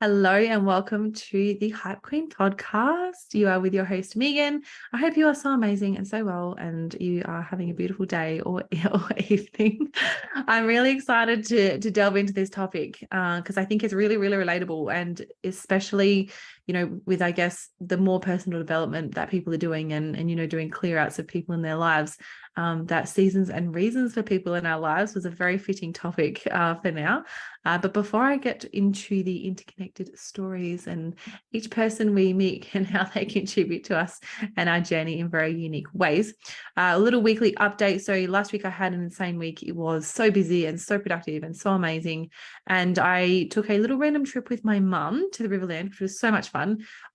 Hello and welcome to the Hype Queen podcast. You are with your host, Megan. I hope you are so amazing and so well, and you are having a beautiful day or evening. I'm really excited to delve into this topic because I think it's really, really relatable, and especially, with, I guess, the more personal development that people are doing and doing clear outs of people in their lives. That seasons and reasons for people in our lives was a very fitting topic for now. But before I get into the interconnected stories and each person we meet and how they contribute to us and our journey in very unique ways, a little weekly update. So last week I had an insane week. It was so busy and so productive and so amazing. And I took a little random trip with my mum to the Riverland, which was so much fun.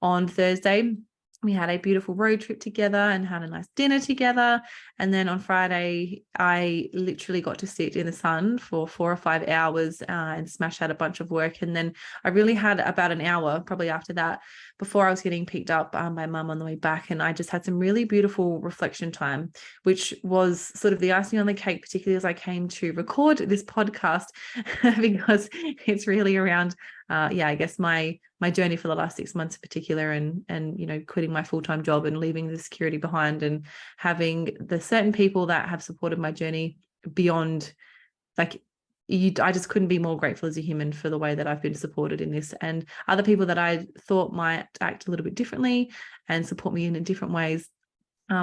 On Thursday, we had a beautiful road trip together and had a nice dinner together. And then on Friday, I literally got to sit in the sun for 4 or 5 hours and smash out a bunch of work. And then I really had about an hour, probably after that, before I was getting picked up by mum on the way back. And I just had some really beautiful reflection time, which was sort of the icing on the cake, particularly as I came to record this podcast, because it's really around I guess my journey for the last 6 months in particular, and quitting my full-time job and leaving the security behind, and having the certain people that have supported my journey beyond, I just couldn't be more grateful as a human for the way that I've been supported in this, and other people that I thought might act a little bit differently and support me in different ways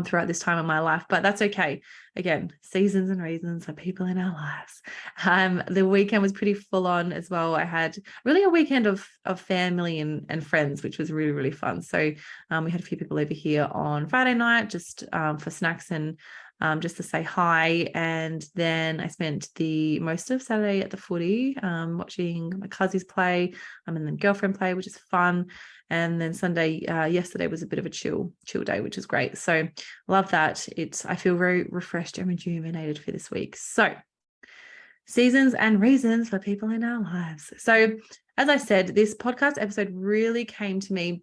throughout this time of my life. But that's okay. Again, seasons and reasons are people in our lives. The weekend was pretty full on as well. I had really a weekend of family and friends, which was really, really fun. So we had a few people over here on Friday night just for snacks and just to say hi. And then I spent the most of Saturday at the footy, watching my cousins play, and then girlfriend play, which is fun. And then Sunday, yesterday was a bit of a chill day, which is great. So love that. I feel very refreshed and rejuvenated for this week. So seasons and reasons for people in our lives. So as I said, this podcast episode really came to me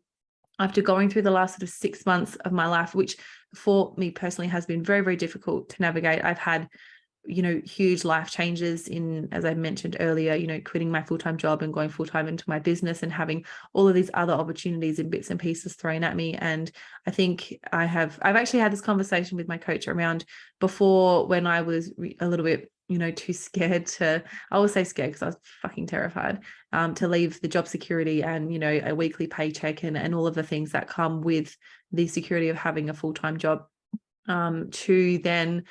after going through the last sort of 6 months of my life, which for me personally has been very, very difficult to navigate. I've had huge life changes in, as I mentioned earlier, quitting my full-time job and going full-time into my business and having all of these other opportunities and bits and pieces thrown at me. And I think I've actually had this conversation with my coach around before, when I was a little bit, too scared to, I will say scared because I was fucking terrified to leave the job security and, a weekly paycheck and all of the things that come with the security of having a full-time job, to then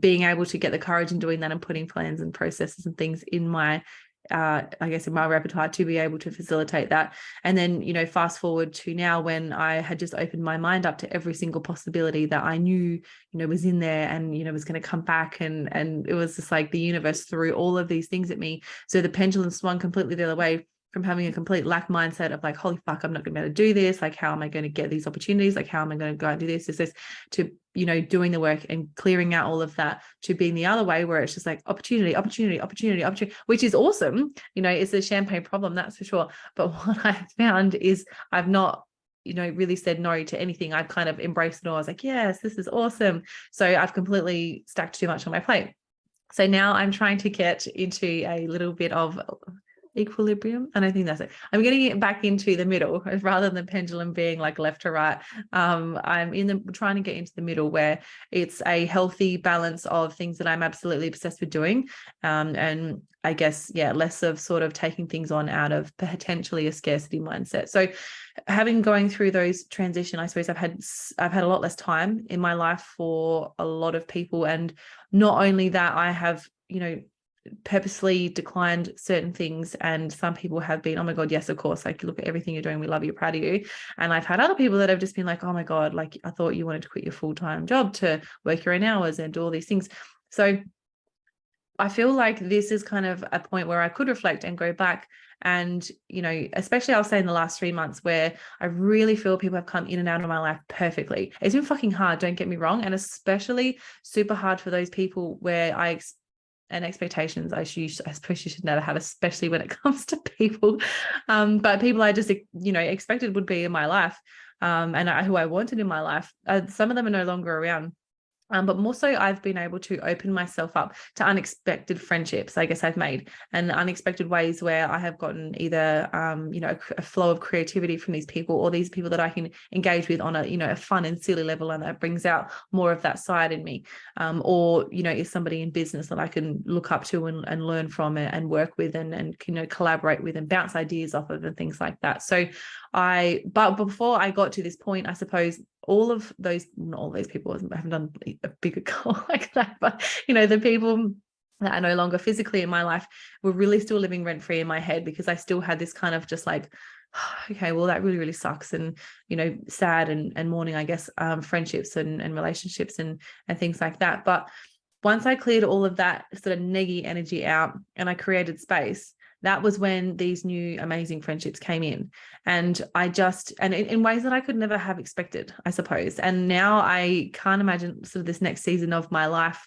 being able to get the courage in doing that and putting plans and processes and things in my in my repertoire to be able to facilitate that. And then, fast forward to now, when I had just opened my mind up to every single possibility that I knew, was in there and, was going to come back. And it was just like the universe threw all of these things at me. So the pendulum swung completely the other way, from having a complete lack mindset of like, holy fuck, I'm not going to be able to do this. Like, how am I going to get these opportunities? Like, how am I going to go and do this, to, doing the work and clearing out all of that, to being the other way, where it's just like opportunity, which is awesome. It's a champagne problem, that's for sure. But what I found is I've not, really said no to anything. I've kind of embraced it all. I was like, yes, this is awesome. So I've completely stacked too much on my plate. So now I'm trying to get into a little bit of equilibrium, and I think that's it. I'm getting it back into the middle rather than the pendulum being like left to right. I'm trying to get into the middle, where it's a healthy balance of things that I'm absolutely obsessed with doing, and I guess less of sort of taking things on out of potentially a scarcity mindset. So going through those transition, I suppose I've had a lot less time in my life for a lot of people. And not only that, I have purposely declined certain things, and some people have been, oh my god, yes, of course, like, look at everything you're doing, we love you, proud of you. And I've had other people that have just been like, oh my god, like, I thought you wanted to quit your full-time job to work your own hours and do all these things. So I feel like this is kind of a point where I could reflect and go back. And, especially I'll say in the last 3 months, where I really feel people have come in and out of my life perfectly. It's been fucking hard, don't get me wrong. And especially super hard for those people where and expectations I suppose you should never have, especially when it comes to people. But people I just, expected would be in my life, and who I wanted in my life. Some of them are no longer around. But more so, I've been able to open myself up to unexpected friendships, I guess I've made, and unexpected ways where I have gotten either, a flow of creativity from these people, or these people that I can engage with on a fun and silly level, and that brings out more of that side in me. Or, is somebody in business that I can look up to and learn from and work with and collaborate with and bounce ideas off of and things like that. So but before I got to this point, I suppose not all those people, I haven't done a bigger goal like that, but the people that are no longer physically in my life were really still living rent free in my head, because I still had this kind of just like, okay, well, that really, really sucks. And, sad and mourning, I guess, friendships and relationships and things like that. But once I cleared all of that sort of neggy energy out and I created space, that was when these new amazing friendships came in. And in ways that I could never have expected, I suppose. And now I can't imagine sort of this next season of my life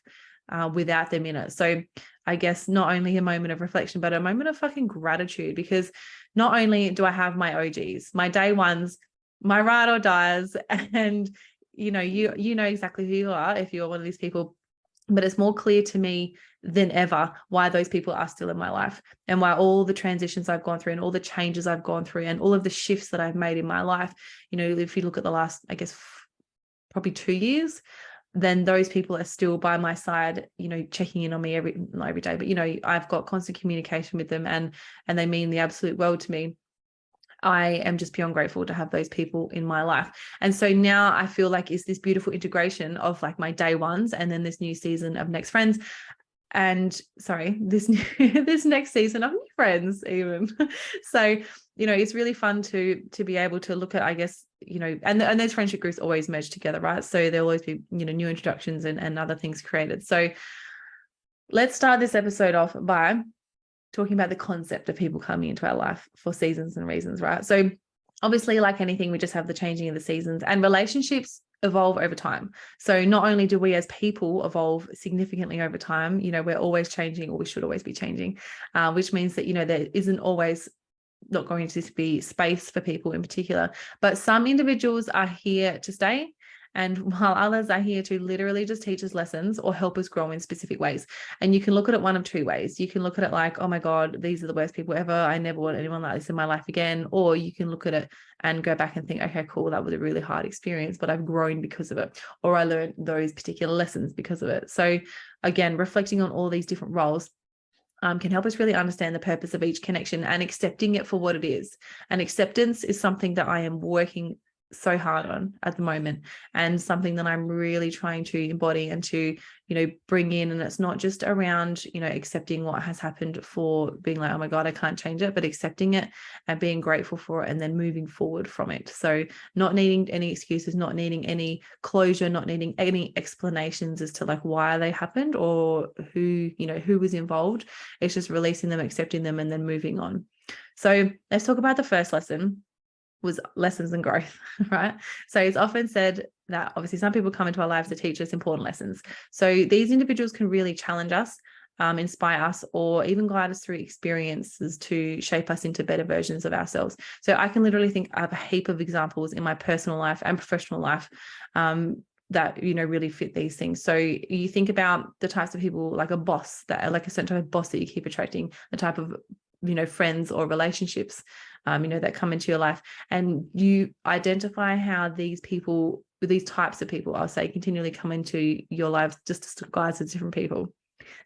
without them in it. So I guess not only a moment of reflection, but a moment of fucking gratitude, because not only do I have my OGs, my day ones, my ride or dies, and you know exactly who you are if you're one of these people. But it's more clear to me than ever why those people are still in my life, and why all the transitions I've gone through and all the changes I've gone through and all of the shifts that I've made in my life, if you look at the last, I guess, probably 2 years, then those people are still by my side, checking in on me every day. But, I've got constant communication with them, and they mean the absolute world to me. I am just beyond grateful to have those people in my life. And so now I feel like it's this beautiful integration of like my day ones and then this new season of next friends. And this next season of new friends even. So, it's really fun to be able to look at, I guess, and those friendship groups always merge together, right? So there'll always be, new introductions and other things created. So let's start this episode off by talking about the concept of people coming into our life for seasons and reasons, right? So obviously, like anything, we just have the changing of the seasons, and relationships evolve over time. So not only do we as people evolve significantly over time, we're always changing, or we should always be changing, which means that, there isn't always not going to be space for people in particular. But some individuals are here to stay, and while others are here to literally just teach us lessons or help us grow in specific ways. And you can look at it one of two ways. You can look at it like, oh my God, these are the worst people ever. I never want anyone like this in my life again. Or you can look at it and go back and think, okay, cool, that was a really hard experience, but I've grown because of it. Or I learned those particular lessons because of it. So again, reflecting on all these different roles can help us really understand the purpose of each connection and accepting it for what it is. And acceptance is something that I am working so hard on at the moment, and something that I'm really trying to embody and to bring in. And it's not just around accepting what has happened, for being like, oh my God, I can't change it, but accepting it and being grateful for it and then moving forward from it. So not needing any excuses, not needing any closure, not needing any explanations as to like why they happened or who was involved. It's just releasing them, accepting them, and then moving on. So let's talk about the first lesson, was lessons and growth, right? So it's often said that obviously some people come into our lives to teach us important lessons. So these individuals can really challenge us, inspire us, or even guide us through experiences to shape us into better versions of ourselves. So I can literally think of a heap of examples in my personal life and professional life that really fit these things. So you think about the types of people, like a boss, that like a certain type of boss that you keep attracting, the type of friends or relationships that come into your life, and you identify how these types of people, I'll say, continually come into your lives just as guides as different people.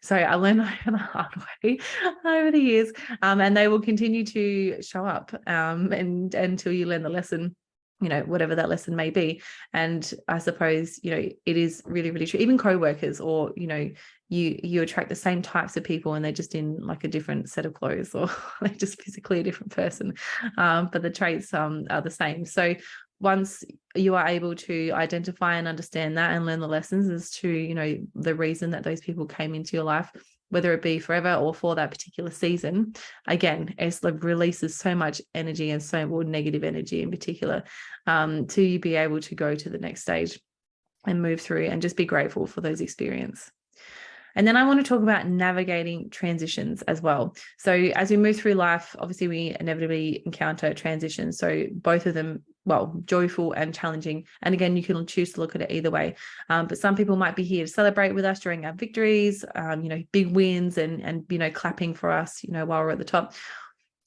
So I learned the hard way over the years, and they will continue to show up and until you learn the lesson, whatever that lesson may be. And I suppose, it is really, really true. Even co-workers, or, you attract the same types of people and they're just in like a different set of clothes, or they're just physically a different person. But the traits are the same. So once you are able to identify and understand that and learn the lessons as to, the reason that those people came into your life, whether it be forever or for that particular season, again, it's like releases so much energy and so more negative energy in particular, to be able to go to the next stage and move through and just be grateful for those experiences. And then I want to talk about navigating transitions as well. So as we move through life, obviously we inevitably encounter transitions. So both of them well, joyful and challenging. And again, you can choose to look at it either way. But some people might be here to celebrate with us during our victories, big wins and clapping for us, while we're at the top,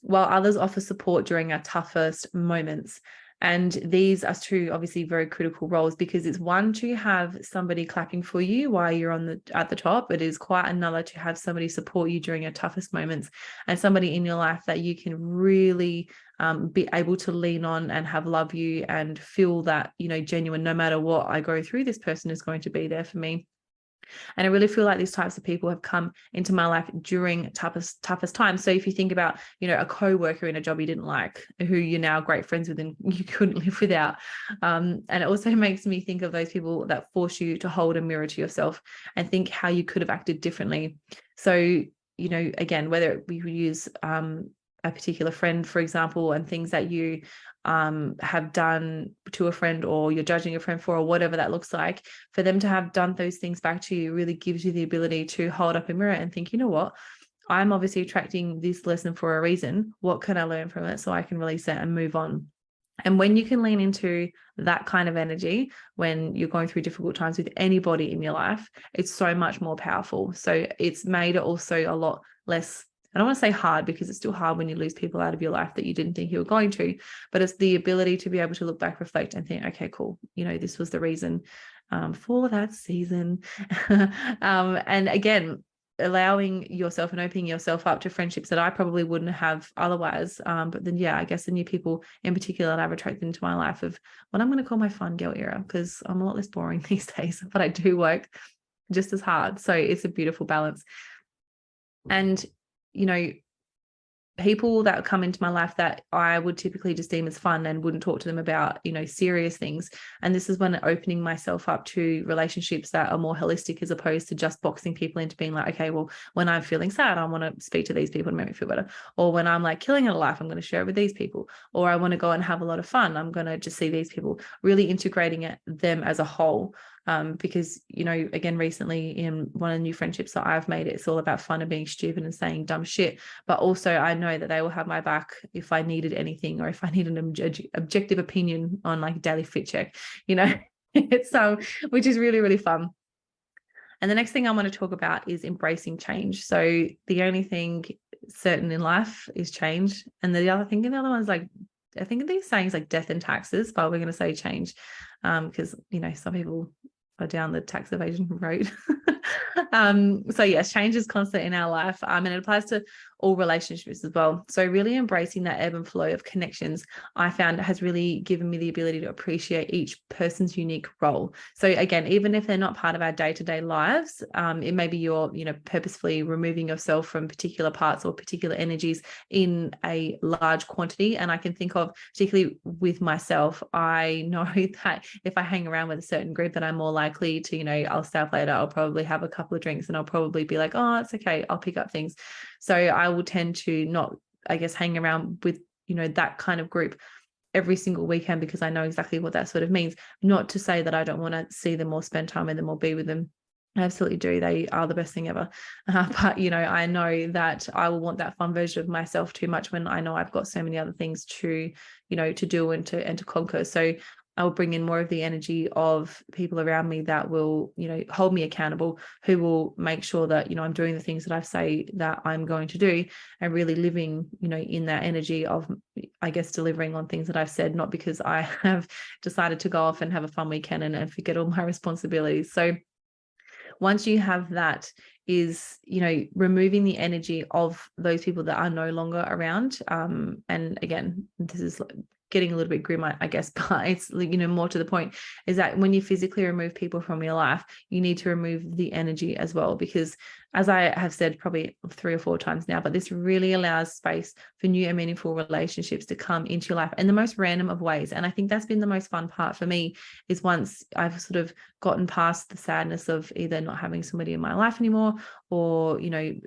while others offer support during our toughest moments. And these are two obviously very critical roles, because it's one to have somebody clapping for you while you're at the top. It is quite another to have somebody support you during your toughest moments, and somebody in your life that you can really be able to lean on and have love you and feel that, genuine, no matter what I go through, this person is going to be there for me. And I really feel like these types of people have come into my life during toughest times. So if you think about, a co-worker in a job you didn't like, who you're now great friends with and you couldn't live without. And it also makes me think of those people that force you to hold a mirror to yourself and think how you could have acted differently. So, again, whether we use a particular friend, for example, and things that you have done to a friend, or you're judging a friend for, or whatever that looks like, for them to have done those things back to you really gives you the ability to hold up a mirror and think, you know what, I'm obviously attracting this lesson for a reason. What can I learn from it so I can release it and move on? And when you can lean into that kind of energy, when you're going through difficult times with anybody in your life, it's so much more powerful. So it's made it also a lot less, I don't want to say hard, because it's still hard when you lose people out of your life that you didn't think you were going to, but it's the ability to be able to look back, reflect, and think, okay, cool, this was the reason for that season. And again, allowing yourself and opening yourself up to friendships that I probably wouldn't have otherwise. But then, I guess the new people in particular that I've attracted into my life of what I'm going to call my fun girl era, because I'm a lot less boring these days, but I do work just as hard. So it's a beautiful balance. And people that come into my life that I would typically just deem as fun and wouldn't talk to them about, serious things. And this is when opening myself up to relationships that are more holistic, as opposed to just boxing people into being like, okay, well, when I'm feeling sad, I want to speak to these people to make me feel better. Or when I'm like killing it at life, I'm going to share it with these people. Or I want to go and have a lot of fun, I'm going to just see these people, really integrating them as a whole. Because, again, recently in one of the new friendships that I've made, it's all about fun and being stupid and saying dumb shit. But also I know that they will have my back if I needed anything, or if I need an objective opinion on like daily fit check, it's which is really, really fun. And the next thing I want to talk about is embracing change. So the only thing certain in life is change. And the other one's like, I think these sayings like death and taxes, but we're going to say change, because some people are down the tax evasion road. So yes, change is constant in our life, and it applies to all relationships as well. So really embracing that ebb and flow of connections, I found, has really given me the ability to appreciate each person's unique role. So again, even if they're not part of our day-to-day lives, it may be you're purposefully removing yourself from particular parts or particular energies in a large quantity. And I can think of, particularly with myself, I know that if I hang around with a certain group, that I'm more likely to, I'll stay up later, I'll probably have a couple of drinks, and I'll probably be like, oh, it's okay, I'll pick up things. So I will tend to not, I guess, hang around with, that kind of group every single weekend, because I know exactly what that sort of means. Not to say that I don't want to see them or spend time with them or be with them. I absolutely do. They are the best thing ever. But, I know that I will want that fun version of myself too much when I know I've got so many other things to, to do and to conquer. So I will bring in more of the energy of people around me that will, hold me accountable, who will make sure that, I'm doing the things that I say that I'm going to do, and really living, in that energy of, I guess, delivering on things that I've said, not because I have decided to go off and have a fun weekend and forget all my responsibilities. So once you have that, is, removing the energy of those people that are no longer around. And again, this is getting a little bit grim, I guess, but it's, more to the point, is that when you physically remove people from your life, you need to remove the energy as well, because as I have said probably 3 or 4 times now, but this really allows space for new and meaningful relationships to come into your life in the most random of ways. And I think that's been the most fun part for me, is once I've sort of gotten past the sadness of either not having somebody in my life anymore, or,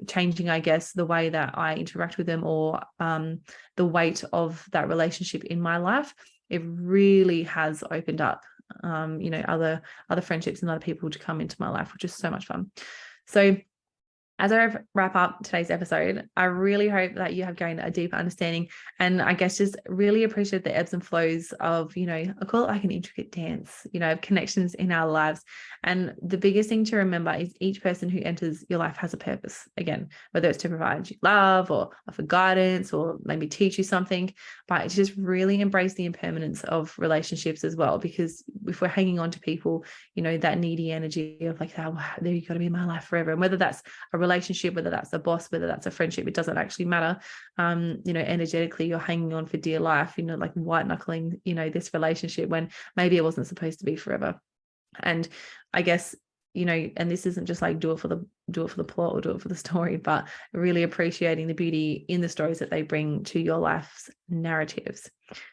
changing, I guess, the way that I interact with them, or the weight of that relationship in my life, it really has opened up, other friendships and other people to come into my life, which is so much fun. So as I wrap up today's episode, I really hope that you have gained a deeper understanding, and I guess just really appreciate the ebbs and flows of, I call it like an intricate dance, of connections in our lives. And the biggest thing to remember is each person who enters your life has a purpose. Again, whether it's to provide you love or offer guidance or maybe teach you something, but just really embrace the impermanence of relationships as well. Because if we're hanging on to people, that needy energy of like, oh, there you got to be in my life forever. And whether that's a relationship, whether that's a boss, whether that's a friendship, it doesn't actually matter. Energetically, you're hanging on for dear life, like white knuckling, this relationship when maybe it wasn't supposed to be forever. And I guess, and this isn't just like do it for the plot or do it for the story, but really appreciating the beauty in the stories that they bring to your life's narratives.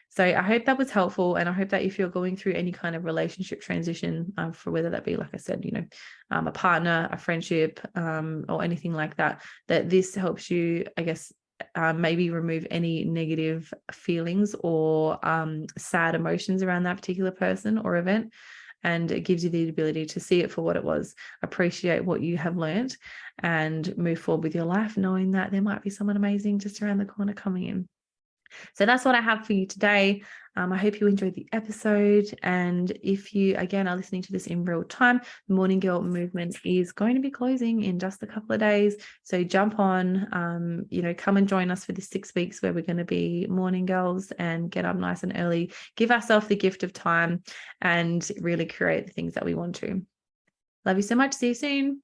So I hope that was helpful. And I hope that if you're going through any kind of relationship transition, for whether that be, like I said, a partner, a friendship, or anything like that, that this helps you, I guess, maybe remove any negative feelings or sad emotions around that particular person or event. And it gives you the ability to see it for what it was, appreciate what you have learned, and move forward with your life, knowing that there might be someone amazing just around the corner coming in. So that's what I have for you today. I hope you enjoyed the episode. And if you, again, are listening to this in real time, the Morning Girl movement is going to be closing in just a couple of days. So jump on, come and join us for this 6 weeks where we're going to be morning girls and get up nice and early, give ourselves the gift of time and really create the things that we want to. Love you so much. See you soon.